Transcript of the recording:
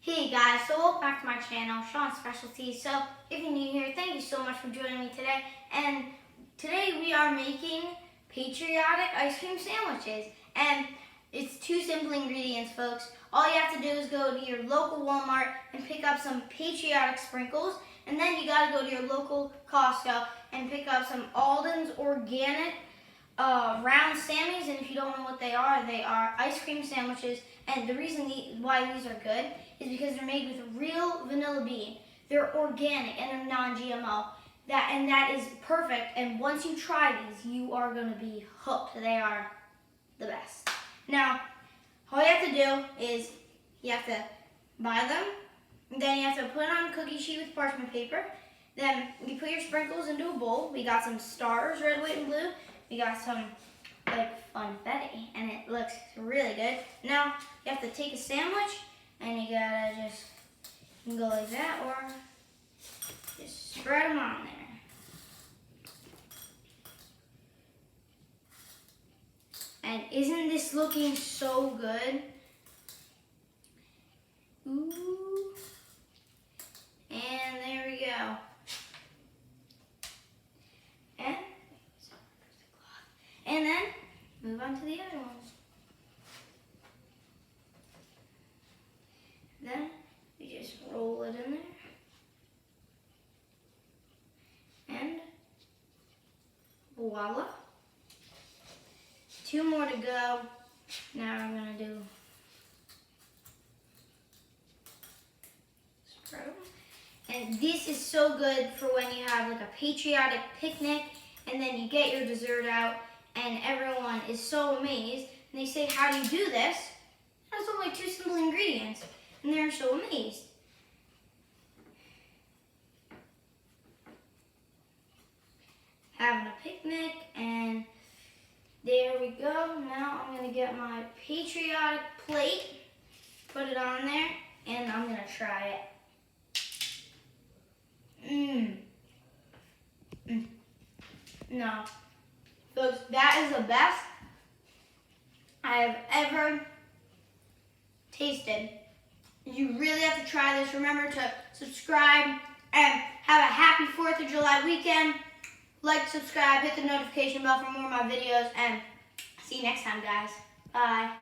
Hey guys, so welcome back to my channel, Sean's Specialties. So if you're new here, thank you so much for joining me today. And today we are making patriotic ice cream sandwiches. And it's two simple ingredients, folks. All you have to do is go to your local Walmart and pick up some Patriotic Sprinkles. And then you gotta go to your local Costco and pick up some Alden's organic round Sammies. And if you don't know what they are ice cream sandwiches. And the reason why these are good is because they're made with real vanilla bean. They're organic and they're non-GMO. That is perfect. And once you try these, you are going to be hooked. They are the best. Now, all you have to do is you have to buy them. Then you have to put it on a cookie sheet with parchment paper. Then you put your sprinkles into a bowl. We got some stars, red, white, and blue. We got some funfetti, and it looks really good. Now you have to take a sandwich, and you gotta you can go like that, or just spread them on there. And isn't this looking so good? Ooh. And there we go. And then move on to the other ones. Then we just roll it in there. And voila. Two more to go. Now I'm going to do spread them. And this is so good for when you have like a patriotic picnic and then you get your dessert out. And everyone is so amazed. And they say, how do you do this? That's only two simple ingredients. And they're so amazed. Having a picnic. And there we go. Now I'm going to get my patriotic plate. Put it on there. And I'm going to try it. No. Folks, that is the best I have ever tasted. You really have to try this. Remember to subscribe and have a happy 4th of July weekend. Like, subscribe, hit the notification bell for more of my videos, and see you next time, guys. Bye.